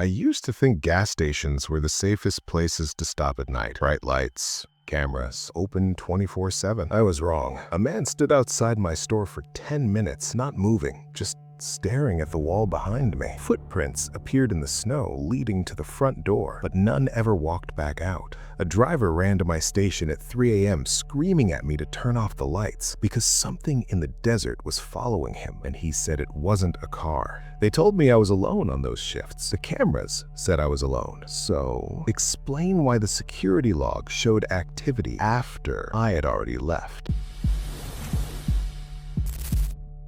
I used to think gas stations were the safest places to stop at night. Bright lights, cameras, open 24/7. I was wrong. A man stood outside my store for 10 minutes, not moving, just staring at the wall behind me. Footprints appeared in the snow leading to the front door, but none ever walked back out. A driver ran to my station at 3 a.m. screaming at me to turn off the lights because something in the desert was following him, and he said it wasn't a car. They told me I was alone on those shifts. The cameras said I was alone. So, explain why the security log showed activity after I had already left.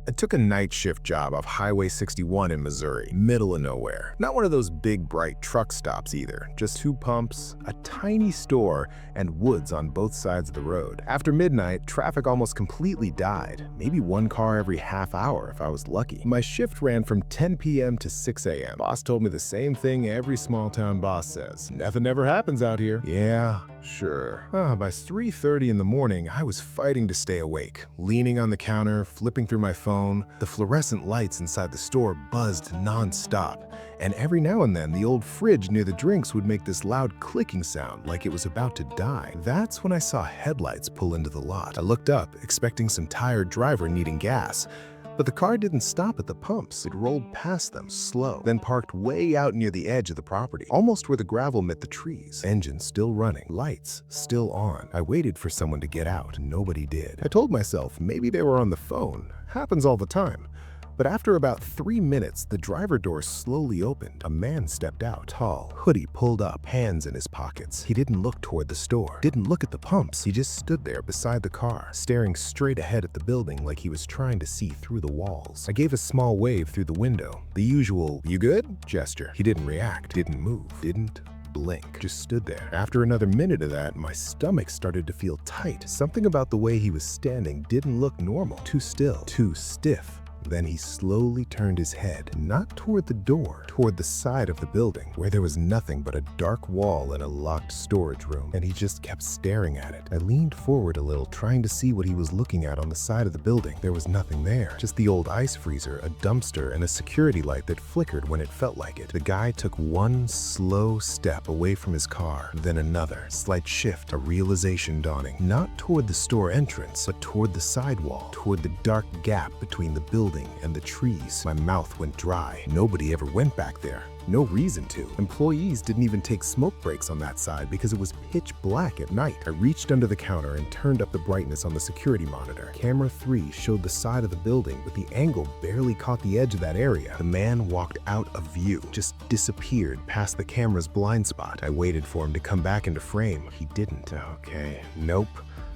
I took a night shift job off Highway 61 in Missouri, middle of nowhere. Not one of those big, bright truck stops either. Just 2 pumps, a tiny store, and woods on both sides of the road. After midnight, traffic almost completely died. Maybe 1 car every half hour if I was lucky. My shift ran from 10 p.m. to 6 a.m. Boss told me the same thing every small-town boss says. Nothing ever happens out here. Yeah, sure. By 3:30 in the morning, I was fighting to stay awake, leaning on the counter, flipping through my phone. The fluorescent lights inside the store buzzed non-stop, and every now and then the old fridge near the drinks would make this loud clicking sound like it was about to die. That's when I saw headlights pull into the lot. I looked up, expecting some tired driver needing gas. But the car didn't stop at the pumps. It rolled past them, slow, then parked way out near the edge of the property, almost where the gravel met the trees. Engine still running, lights still on. I waited for someone to get out. Nobody did. I told myself maybe they were on the phone. Happens all the time. But after about 3 minutes, the driver door slowly opened. A man stepped out, tall, hoodie pulled up, hands in his pockets. He didn't look toward the store, didn't look at the pumps. He just stood there beside the car, staring straight ahead at the building like he was trying to see through the walls. I gave a small wave through the window, the usual, "You good?" gesture. He didn't react, didn't move, didn't blink, just stood there. After another minute of that, my stomach started to feel tight. Something about the way he was standing didn't look normal. Too still, too stiff. Then he slowly turned his head, not toward the door, toward the side of the building, where there was nothing but a dark wall and a locked storage room, and he just kept staring at it. I leaned forward a little, trying to see what he was looking at on the side of the building. There was nothing there, just the old ice freezer, a dumpster, and a security light that flickered when it felt like it. The guy took one slow step away from his car, then another. Slight shift, a realization dawning, not toward the store entrance, but toward the sidewall, toward the dark gap between the building and the trees. My mouth went dry. Nobody ever went back there. No reason to. Employees didn't even take smoke breaks on that side because it was pitch black at night. I reached under the counter and turned up the brightness on the security monitor. Camera 3 showed the side of the building, but the angle barely caught the edge of that area. The man walked out of view, just disappeared past the camera's blind spot. I waited for him to come back into frame. He didn't. Okay. Nope.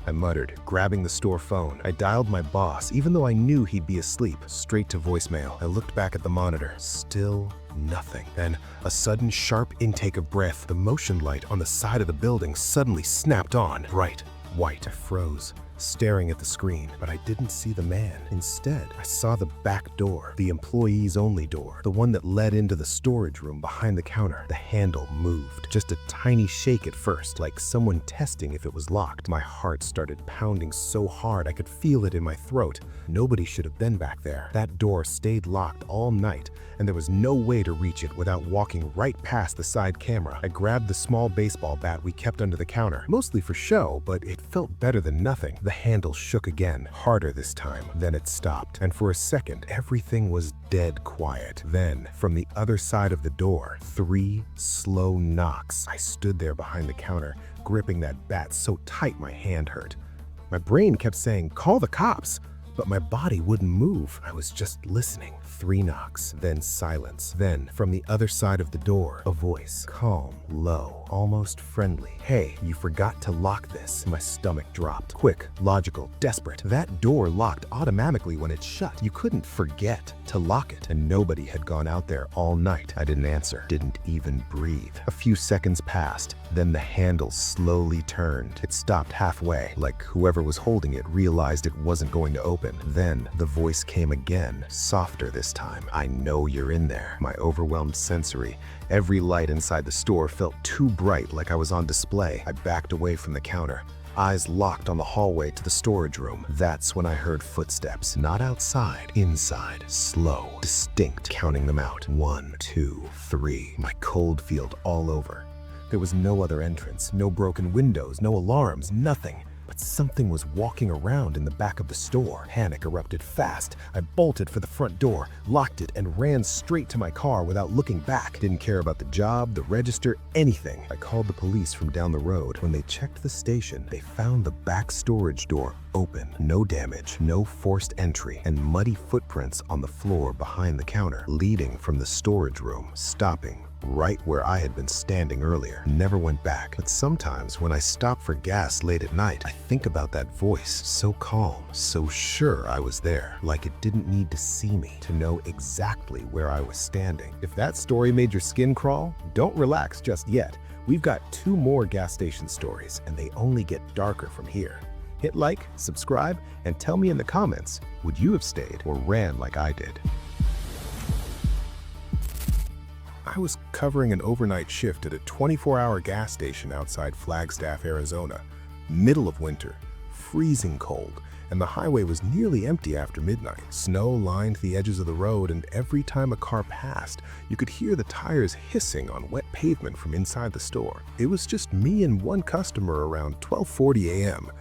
I muttered, grabbing the store phone. I dialed my boss, even though I knew he'd be asleep, straight to voicemail. I looked back at the monitor. Still nothing. Then, a sudden sharp intake of breath. The motion light on the side of the building suddenly snapped on. Bright white. I froze, staring at the screen, but I didn't see the man. Instead, I saw the back door, the employees only door, the one that led into the storage room behind the counter. The handle moved, just a tiny shake at first, like someone testing if it was locked. My heart started pounding so hard I could feel it in my throat. Nobody should have been back there. That door stayed locked all night, and there was no way to reach it without walking right past the side camera. I grabbed the small baseball bat we kept under the counter, mostly for show, but it felt better than nothing. The handle shook again, harder this time. Then it stopped, and for a second, everything was dead quiet. Then, from the other side of the door, 3 slow knocks. I stood there behind the counter, gripping that bat so tight my hand hurt. My brain kept saying, "Call the cops," but my body wouldn't move. I was just listening. 3 knocks, then silence. Then, from the other side of the door, a voice, calm, low, almost friendly. "Hey, you forgot to lock this." My stomach dropped. Quick, logical, desperate. That door locked automatically when it shut. You couldn't forget to lock it, and nobody had gone out there all night. I didn't answer, didn't even breathe. A few seconds passed, then the handle slowly turned. It stopped halfway, like whoever was holding it realized it wasn't going to open. Then the voice came again, softer this time. "I know you're in there." My overwhelmed sensory, every light inside the store felt too bright, like I was on display. I backed away from the counter. eyes locked on the hallway to the storage room. That's when I heard footsteps, not outside, inside, slow, distinct, counting them out. 1, 2, 3. My cold field all over. There was no other entrance, no broken windows, no alarms, nothing. But something was walking around in the back of the store. Panic erupted fast. I bolted for the front door, locked it, and ran straight to my car without looking back. Didn't care about the job, the register, anything. I called the police from down the road. When they checked the station, they found the back storage door open. No damage, no forced entry, and muddy footprints on the floor behind the counter, leading from the storage room, stopping right where I had been standing earlier. Never went back. But sometimes when I stop for gas late at night, I think about that voice, so calm, so sure I was there, like it didn't need to see me to know exactly where I was standing. If that story made your skin crawl, don't relax just yet. We've got 2 more gas station stories, and they only get darker from here. Hit like, subscribe, and tell me in the comments, would you have stayed or ran like I did? I was covering an overnight shift at a 24-hour gas station outside Flagstaff, Arizona. Middle of winter, freezing cold, and the highway was nearly empty after midnight. Snow lined the edges of the road, and every time a car passed, you could hear the tires hissing on wet pavement from inside the store. It was just me and one customer around 12:40 a.m.,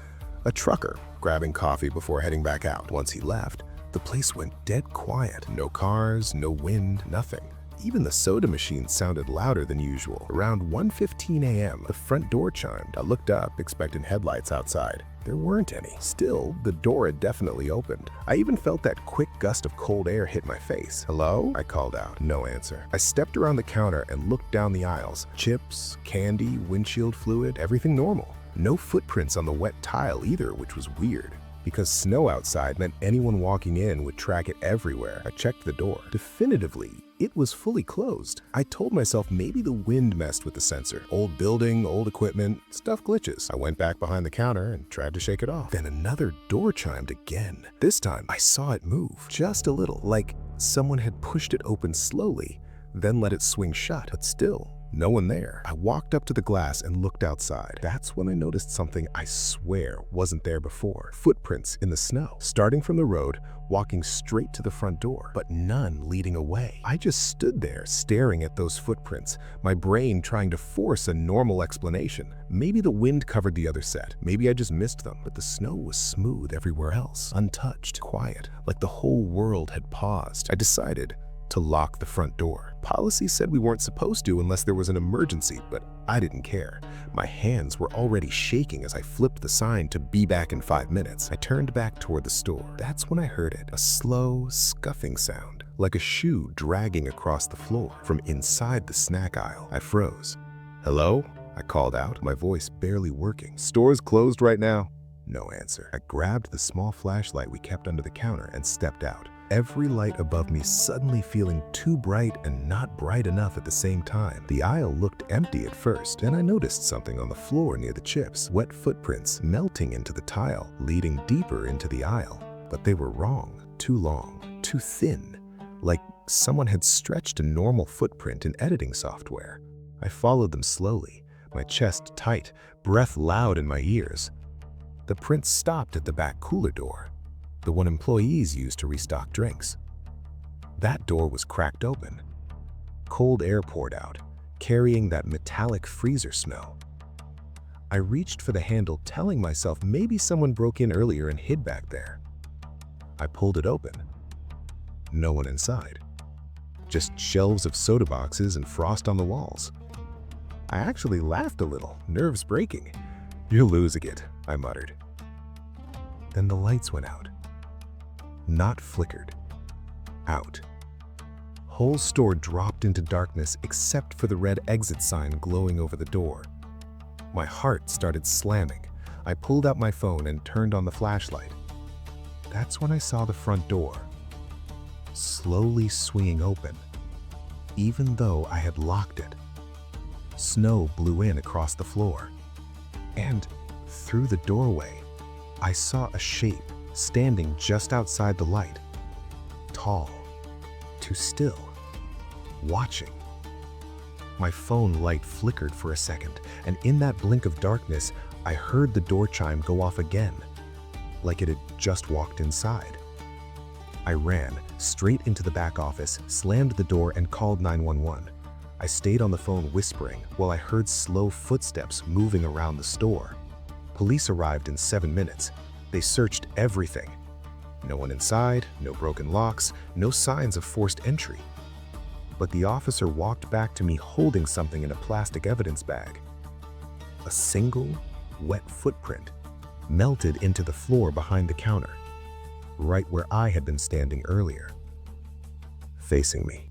a trucker, grabbing coffee before heading back out. Once he left, the place went dead quiet. No cars, no wind, nothing. Even the soda machine sounded louder than usual. Around 1:15 a.m., the front door chimed. I looked up, expecting headlights outside. There weren't any. Still, the door had definitely opened. I even felt that quick gust of cold air hit my face. "Hello?" I called out. No answer. I stepped around the counter and looked down the aisles. Chips, candy, windshield fluid, everything normal. No footprints on the wet tile either, which was weird. Because snow outside meant anyone walking in would track it everywhere. I checked the door. Definitively, it was fully closed. I told myself maybe the wind messed with the sensor. Old building, old equipment, stuff glitches. I went back behind the counter and tried to shake it off. Then another door chimed again. This time, I saw it move, just a little, like someone had pushed it open slowly, then let it swing shut, but still, no one there. I walked up to the glass and looked outside. That's when I noticed something I swear wasn't there before. Footprints in the snow, starting from the road, walking straight to the front door, but none leading away. I just stood there staring at those footprints, my brain trying to force a normal explanation. Maybe the wind covered the other set. Maybe I just missed them, but the snow was smooth everywhere else, untouched, quiet, like the whole world had paused. I decided to lock the front door. Policy said we weren't supposed to unless there was an emergency, but I didn't care. My hands were already shaking as I flipped the sign to be back in 5 minutes. I turned back toward the store. That's when I heard it, a slow, scuffing sound, like a shoe dragging across the floor from inside the snack aisle. I froze. "Hello?" I called out, my voice barely working. "Store's closed right now." No answer. I grabbed the small flashlight we kept under the counter and stepped out. Every light above me suddenly feeling too bright and not bright enough at the same time. The aisle looked empty at first, then I noticed something on the floor near the chips. Wet footprints melting into the tile, leading deeper into the aisle. But they were wrong. Too long, too thin. Like someone had stretched a normal footprint in editing software. I followed them slowly, my chest tight, breath loud in my ears. The print stopped at the back cooler door, the one employees used to restock drinks. That door was cracked open. Cold air poured out, carrying that metallic freezer smell. I reached for the handle, telling myself maybe someone broke in earlier and hid back there. I pulled it open. No one inside. Just shelves of soda boxes and frost on the walls. I actually laughed a little, nerves breaking. "You're losing it," I muttered. Then the lights went out. Not flickered. Out. Whole store dropped into darkness except for the red exit sign glowing over the door. My heart started slamming. I pulled out my phone and turned on the flashlight. That's when I saw the front door slowly swinging open, even though I had locked it. Snow blew in across the floor, and through the doorway, I saw a shape standing just outside the light. Tall, too still, watching. My phone light flickered for a second, and in that blink of darkness, I heard the door chime go off again, like it had just walked inside. I ran straight into the back office, slammed the door, and called 911. I stayed on the phone whispering while I heard slow footsteps moving around the store. Police arrived in 7 minutes. They searched everything. No one inside, no broken locks, no signs of forced entry. But the officer walked back to me holding something in a plastic evidence bag. A single, wet footprint melted into the floor behind the counter, right where I had been standing earlier, facing me.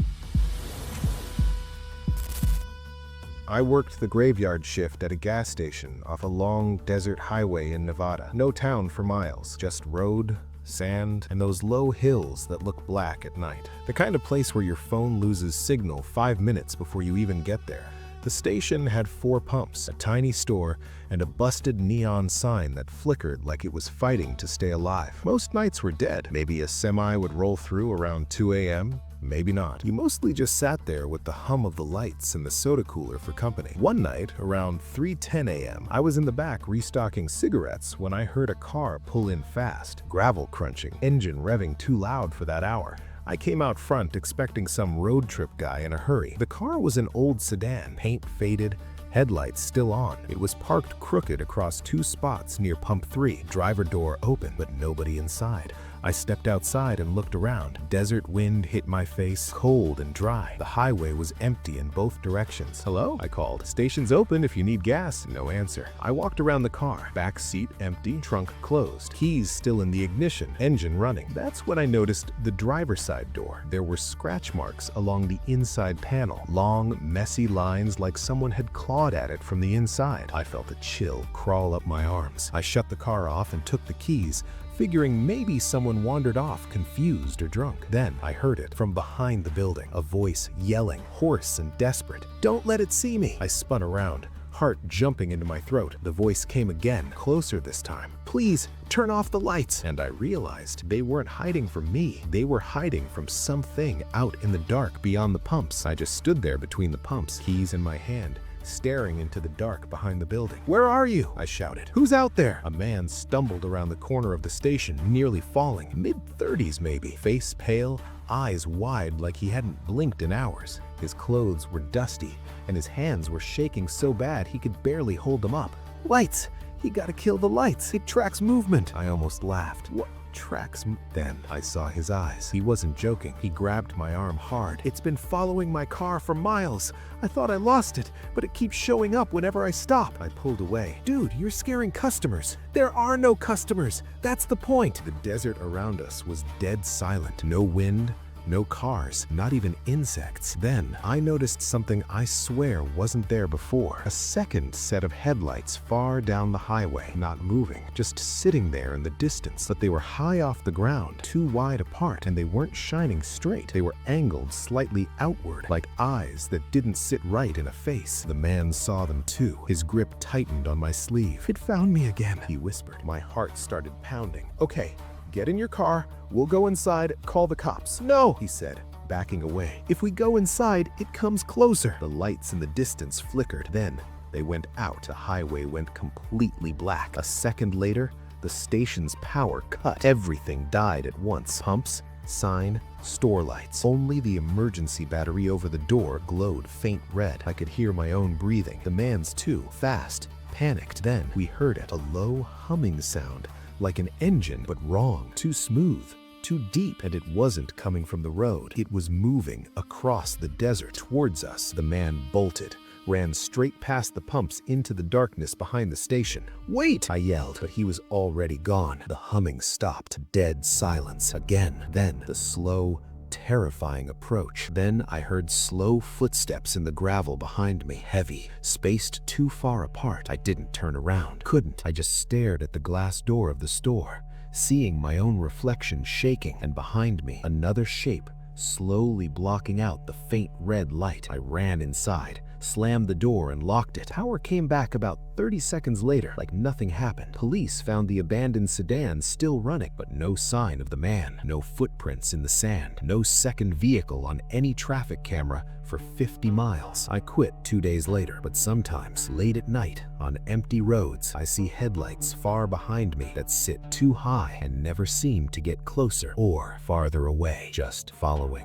I worked the graveyard shift at a gas station off a long desert highway in Nevada. No town for miles, just road, sand, and those low hills that look black at night. The kind of place where your phone loses signal 5 minutes before you even get there. The station had 4 pumps, a tiny store, and a busted neon sign that flickered like it was fighting to stay alive. Most nights were dead. Maybe a semi would roll through around 2 a.m., maybe not. You mostly just sat there with the hum of the lights and the soda cooler for company. One night, around 3:10 a.m., I was in the back restocking cigarettes when I heard a car pull in fast, gravel crunching, engine revving too loud for that hour. I came out front expecting some road trip guy in a hurry. The car was an old sedan, paint faded, headlights still on. It was parked crooked across 2 spots near pump 3. Driver door open, but nobody inside. I stepped outside and looked around. Desert wind hit my face, cold and dry. The highway was empty in both directions. "Hello?" I called. "Station's open if you need gas." No answer. I walked around the car. Back seat empty, trunk closed. Keys still in the ignition, engine running. That's when I noticed the driver's side door. There were scratch marks along the inside panel. Long, messy lines like someone had clawed at it from the inside. I felt a chill crawl up my arms. I shut the car off and took the keys, figuring maybe someone wandered off confused or drunk. Then I heard it from behind the building, a voice yelling, hoarse and desperate. "Don't let it see me!" I spun around, heart jumping into my throat. The voice came again, closer this time. "Please, turn off the lights!" And I realized they weren't hiding from me. They were hiding from something out in the dark beyond the pumps. I just stood there between the pumps, keys in my hand, staring into the dark behind the building. "Where are you?" I shouted. "Who's out there?" A man stumbled around the corner of the station, nearly falling. Mid-30s maybe, face pale, eyes wide like he hadn't blinked in hours. His clothes were dusty, and his hands were shaking so bad he could barely hold them up. "Lights! He gotta kill the lights! It tracks movement!" I almost laughed. "What tracks?" Then I saw his eyes. He wasn't joking. He grabbed my arm hard. "It's been following my car for miles. I thought I lost it, but it keeps showing up whenever I stop." I pulled away. "Dude, you're scaring customers." "There are no customers. That's the point." The desert around us was dead silent. No wind, no cars, not even insects. Then I noticed something I swear wasn't there before. A second set of headlights far down the highway, not moving, just sitting there in the distance. But they were high off the ground, too wide apart, and they weren't shining straight. They were angled slightly outward, like eyes that didn't sit right in a face. The man saw them too. His grip tightened on my sleeve. "It found me again," he whispered. My heart started pounding. "Okay, get in your car, we'll go inside, call the cops." "No," he said, backing away. "If we go inside, it comes closer." The lights in the distance flickered. Then they went out. The highway went completely black. A second later, the station's power cut. Everything died at once. Pumps, sign, store lights. Only the emergency battery over the door glowed faint red. I could hear my own breathing. The man's too, fast, panicked. Then we heard it, a low humming sound, like an engine, but wrong, too smooth, too deep, and it wasn't coming from the road. It was moving across the desert towards us. The man bolted, ran straight past the pumps into the darkness behind the station. "Wait!" I yelled, but he was already gone. The humming stopped. Dead silence again. Then the slow, terrifying approach. Then I heard slow footsteps in the gravel behind me, heavy, spaced too far apart. I didn't turn around. Couldn't. I just stared at the glass door of the store, seeing my own reflection shaking, and behind me, another shape slowly blocking out the faint red light. I ran inside, slammed the door and locked it. Power came back about 30 seconds later, like nothing happened. Police found the abandoned sedan still running, but no sign of the man, no footprints in the sand, no second vehicle on any traffic camera for 50 miles. I quit 2 days later, but sometimes, late at night, on empty roads, I see headlights far behind me that sit too high and never seem to get closer or farther away, just following